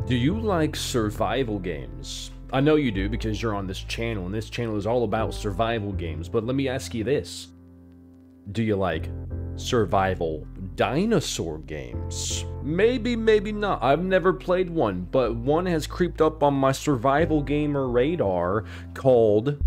Do you like survival games? I know you do because you're on this channel, and this channel is all about survival games, but let me ask you this. Do you like survival dinosaur games? Maybe, maybe not. I've never played one, but one has creeped up on my survival gamer radar called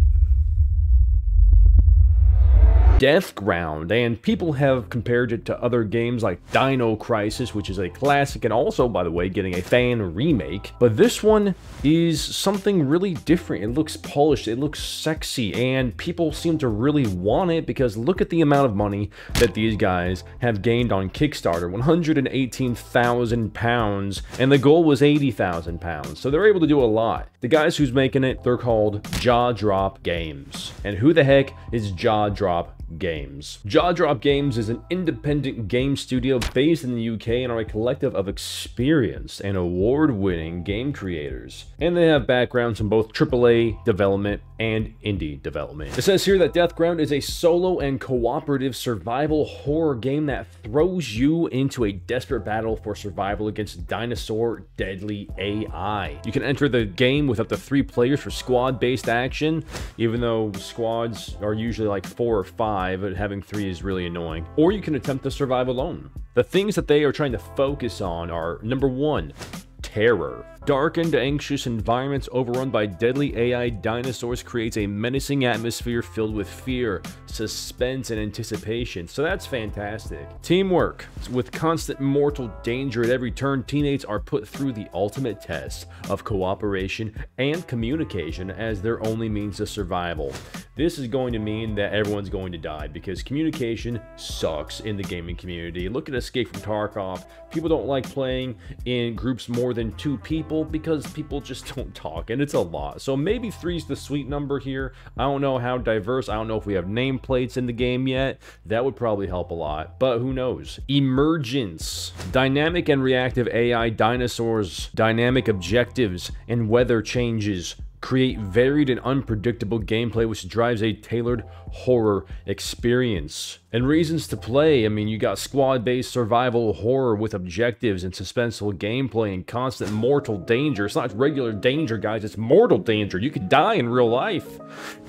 Deathground, and people have compared it to other games like Dino Crisis, which is a classic and also, by the way, getting a fan remake. But this one is something really different. It looks polished, it looks sexy, and people seem to really want it because look at the amount of money that these guys have gained on Kickstarter, £118,000, and the goal was £80,000. So they're able to do a lot. The guys who's making it, they're called Jaw Drop Games. And who the heck is Jaw Drop Games? Jaw Drop Games is an independent game studio based in the UK and are a collective of experienced and award-winning game creators. And they have backgrounds in both AAA development and indie development. It says here that Deathground is a solo and cooperative survival horror game that throws you into a desperate battle for survival against dinosaur deadly AI. You can enter the game with up to 3 players for squad-based action, even though squads are usually like 4 or 5, but having 3 is really annoying. Or you can attempt to survive alone. The things that they are trying to focus on are, number 1, terror. Darkened, anxious environments overrun by deadly AI dinosaurs creates a menacing atmosphere filled with fear, suspense, and anticipation. So that's fantastic. Teamwork. With constant mortal danger at every turn, teammates are put through the ultimate test of cooperation and communication as their only means of survival. This is going to mean that everyone's going to die because communication sucks in the gaming community. Look at Escape from Tarkov. People don't like playing in groups more than 2 people because people just don't talk, and it's a lot. So maybe 3's the sweet number here. I don't know how diverse. I don't know if we have nameplates in the game yet. That would probably help a lot, but who knows? Emergence. Dynamic and reactive AI dinosaurs, dynamic objectives, and weather changes create varied and unpredictable gameplay which drives a tailored horror experience. And reasons to play, I mean, you got squad-based survival horror with objectives and suspenseful gameplay and constant mortal danger. It's not regular danger, guys, it's mortal danger. You could die in real life.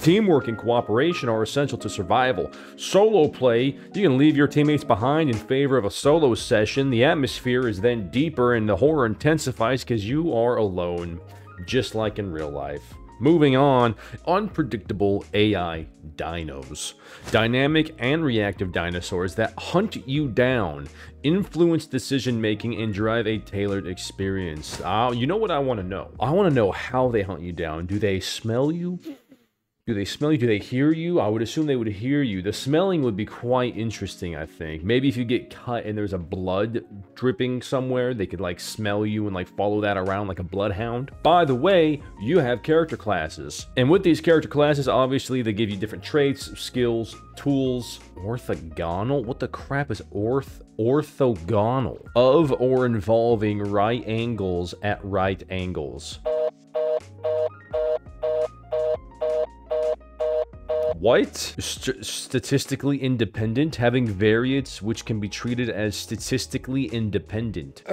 Teamwork and cooperation are essential to survival. Solo play, you can leave your teammates behind in favor of a solo session. The atmosphere is then deeper and the horror intensifies because you are alone, just like in real life. Moving on, unpredictable AI dinos. Dynamic and reactive dinosaurs that hunt you down, influence decision-making, and drive a tailored experience. You know what I want to know? I want to know how they hunt you down. Do they smell you? Do they smell you? Do they hear you? I would assume they would hear you. The smelling would be quite interesting, I think. Maybe if you get cut and there's a blood dripping somewhere, they could like smell you and like follow that around like a bloodhound. By the way, you have character classes. And with these character classes, obviously they give you different traits, skills, tools. Orthogonal? What the crap is orthogonal? Of or involving right angles at right angles. What? Statistically independent, having variates which can be treated as statistically independent.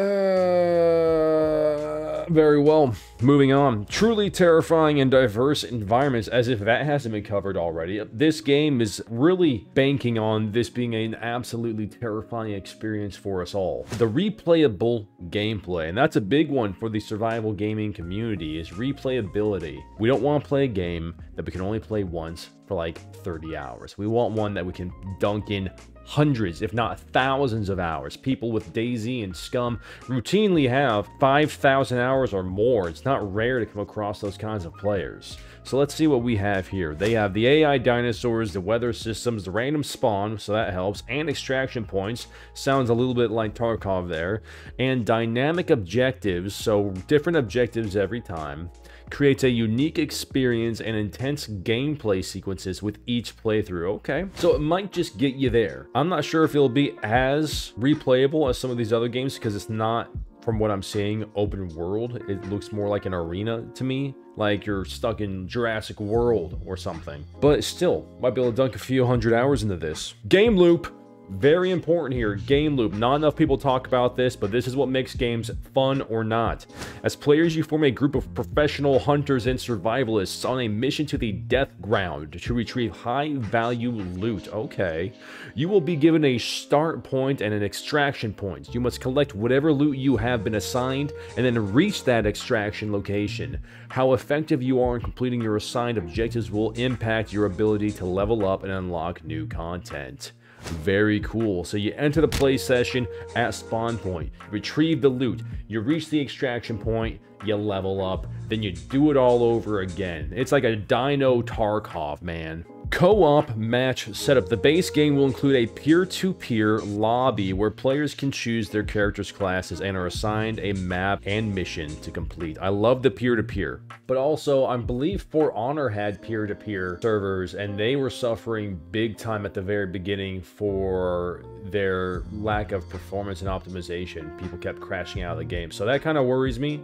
Very well. Moving on. Truly terrifying and diverse environments, as if that hasn't been covered already. This game is really banking on this being an absolutely terrifying experience for us all. The replayable gameplay, and that's a big one for the survival gaming community, is replayability. We don't want to play a game that we can only play once for like 30 hours. We want one that we can dunk in hundreds, if not thousands of hours. People with DayZ and SCUM routinely have 5,000 hours or more. It's not rare to come across those kinds of players. So let's see what we have here. They have the AI dinosaurs, the weather systems, the random spawn, so that helps, and extraction points. Sounds a little bit like Tarkov there. And dynamic objectives, so different objectives every time. Creates a unique experience and intense gameplay sequences with each playthrough. Okay, so it might just get you there. I'm not sure if it'll be as replayable as some of these other games because it's not, from what I'm seeing, open world. It looks more like an arena to me, like you're stuck in Jurassic World or something. But still, might be able to dunk a few hundred hours into this. Gameloop. Very important here, Gameloop. Not enough people talk about this, but this is what makes games fun or not. As players, you form a group of professional hunters and survivalists on a mission to the Deathground to retrieve high-value loot. Okay. You will be given a start point and an extraction point. You must collect whatever loot you have been assigned and then reach that extraction location. How effective you are in completing your assigned objectives will impact your ability to level up and unlock new content. Very cool. So you enter the play session at spawn point, retrieve the loot, you reach the extraction point, you level up, then you do it all over again. It's like a Dino Tarkov, man. Co-op match setup. The base game will include a peer-to-peer lobby where players can choose their characters' classes and are assigned a map and mission to complete. I love the peer-to-peer. But also, I believe For Honor had peer-to-peer servers, and they were suffering big time at the very beginning for their lack of performance and optimization. People kept crashing out of the game. So that kind of worries me.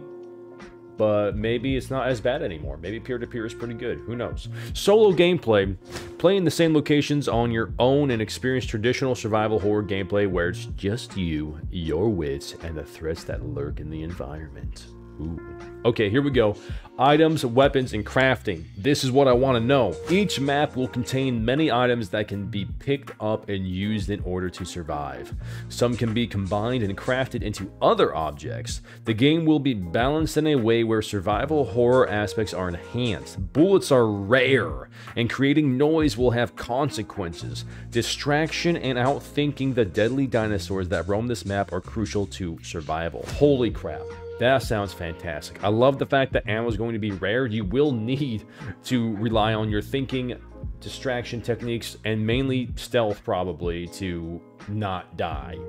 But maybe it's not as bad anymore. Maybe peer-to-peer is pretty good. Who knows? Solo gameplay. Play in the same locations on your own and experience traditional survival horror gameplay where it's just you, your wits, and the threats that lurk in the environment. Ooh. Okay, here we go. Items, weapons, and crafting. This is what I want to know. Each map will contain many items that can be picked up and used in order to survive. Some can be combined and crafted into other objects. The game will be balanced in a way where survival horror aspects are enhanced. Bullets are rare, and creating noise will have consequences. Distraction and outthinking the deadly dinosaurs that roam this map are crucial to survival. Holy crap. That sounds fantastic. I love the fact that ammo is going to be rare. You will need to rely on your thinking, distraction techniques, and mainly stealth probably to not die.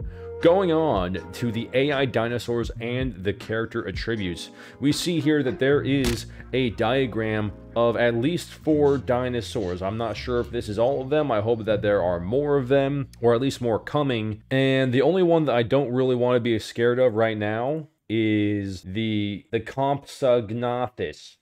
Going on to the AI dinosaurs and the character attributes, we see here that there is a diagram of at least 4 dinosaurs. I'm not sure if this is all of them. I hope that there are more of them, or at least more coming. And the only one that I don't really want to be scared of right now is the Compsognathus.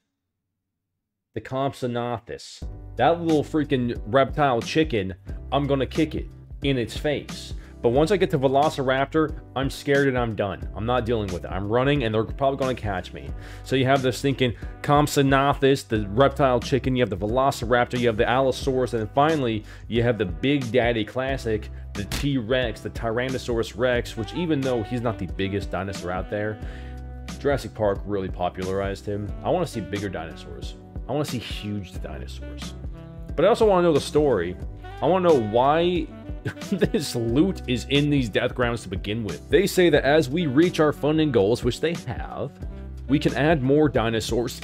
The Compsognathus. That little freaking reptile chicken, I'm gonna kick it in its face. But once I get to Velociraptor, I'm scared and I'm done. I'm not dealing with it. I'm running and they're probably gonna catch me. So you have this thinking Compsognathus, the reptile chicken, you have the Velociraptor, you have the Allosaurus, and then finally you have the Big Daddy Classic, the T-Rex, the Tyrannosaurus Rex, which even though he's not the biggest dinosaur out there, Jurassic Park really popularized him. I want to see bigger dinosaurs. I want to see huge dinosaurs. But I also want to know the story. I want to know why this loot is in these Deathgrounds to begin with. They say that as we reach our funding goals, which they have, we can add more dinosaurs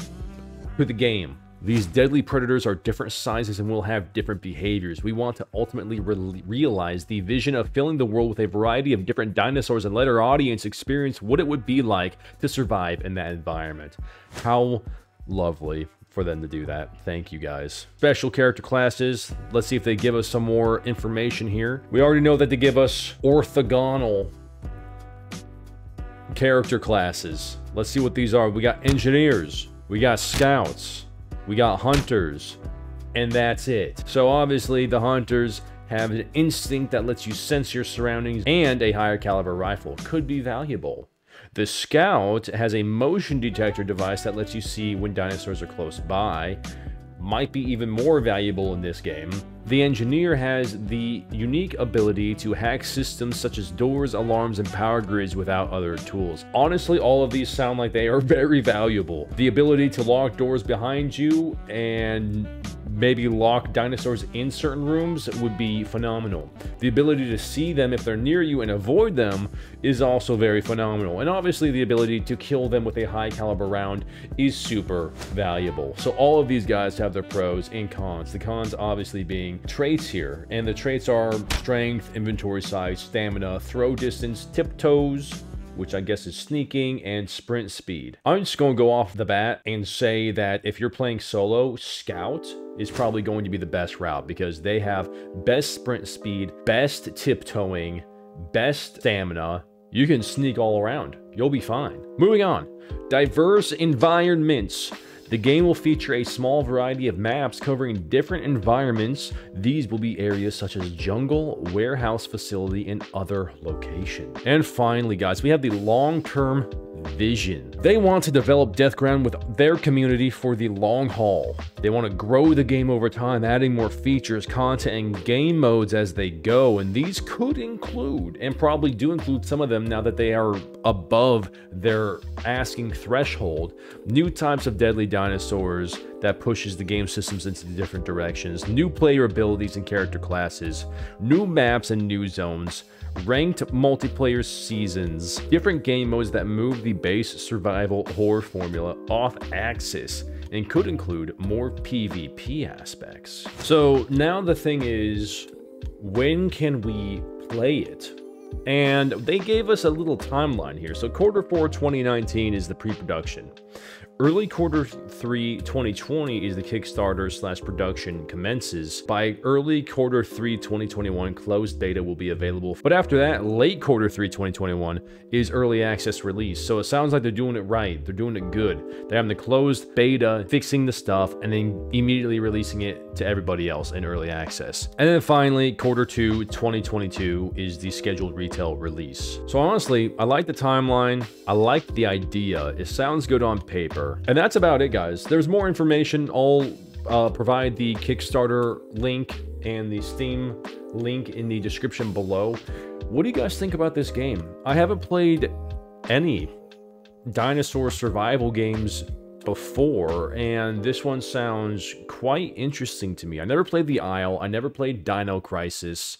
to the game. These deadly predators are different sizes and will have different behaviors. We want to ultimately realize the vision of filling the world with a variety of different dinosaurs and let our audience experience what it would be like to survive in that environment. How lovely for them to do that. Thank you guys. Special character classes. Let's see if they give us some more information here. We already know that they give us orthogonal character classes. Let's see what these are. We got engineers. We got scouts. We got hunters, and that's it. So obviously the hunters have an instinct that lets you sense your surroundings, and a higher caliber rifle could be valuable. The scout has a motion detector device that lets you see when dinosaurs are close by. Might be even more valuable in this game. The engineer has the unique ability to hack systems such as doors, alarms, and power grids without other tools. Honestly, all of these sound like they are very valuable. The ability to lock doors behind you and maybe lock dinosaurs in certain rooms would be phenomenal. The ability to see them if they're near you and avoid them is also very phenomenal. And obviously the ability to kill them with a high caliber round is super valuable. So all of these guys have their pros and cons. The cons obviously being traits here. And the traits are strength, inventory size, stamina, throw distance, tiptoes, which I guess is sneaking, and sprint speed. I'm just going to go off the bat and say that if you're playing solo, Scout is probably going to be the best route because they have best sprint speed, best tiptoeing, best stamina. You can sneak all around. You'll be fine. Moving on. Diverse environments. The game will feature a small variety of maps covering different environments. These will be areas such as jungle, warehouse facility, and other locations. And finally, guys, we have the long-term vision. They want to develop Deathground with their community for the long haul. They want to grow the game over time, adding more features, content, and game modes as they go, and these could include, and probably do include some of them now that they are above their asking threshold, new types of deadly dinosaurs that pushes the game systems into different directions, new player abilities and character classes, new maps and new zones, ranked multiplayer seasons, different game modes that move the base survival horror formula off axis, and could include more PvP aspects. So now the thing is, when can we play it? And they gave us a little timeline here. So Q4 2019 is the pre-production. Early Q3 2020 is the Kickstarter / production commences. By early Q3 2021, closed beta will be available. But after that, late Q3 2021 is early access release. So it sounds like they're doing it right. They're doing it good. They're having the closed beta, fixing the stuff, and then immediately releasing it to everybody else in early access. And then finally, Q2 2022 is the scheduled retail release. So honestly, I like the timeline. I like the idea. It sounds good on paper. And that's about it, guys. There's more information. I'll provide the Kickstarter link and the Steam link in the description below. What do you guys think about this game? I haven't played any dinosaur survival games before, and this one sounds quite interesting to me. I never played The Isle. I never played Dino Crisis.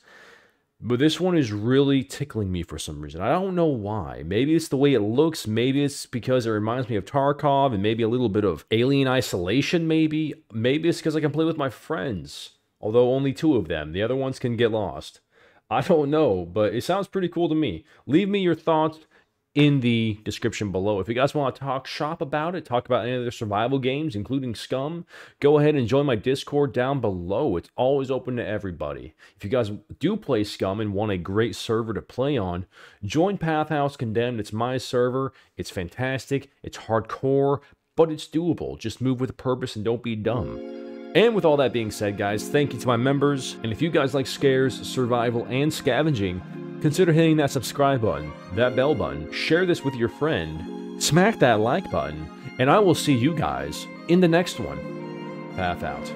But this one is really tickling me for some reason. I don't know why. Maybe it's the way it looks. Maybe it's because it reminds me of Tarkov and maybe a little bit of Alien Isolation, maybe. Maybe it's because I can play with my friends. Although only 2 of them. The other ones can get lost. I don't know, but it sounds pretty cool to me. Leave me your thoughts in the description below. If you guys want to talk shop about it, talk about any other survival games, including SCUM, go ahead and join my Discord down below. It's always open to everybody. If you guys do play SCUM and want a great server to play on, join PATH.HOUSE Condemned. It's my server. It's fantastic. It's hardcore, but it's doable. Just move with a purpose and don't be dumb. And with all that being said, guys, thank you to my members. And if you guys like scares, survival, and scavenging, consider hitting that subscribe button, that bell button, share this with your friend, smack that like button, and I will see you guys in the next one. Path out.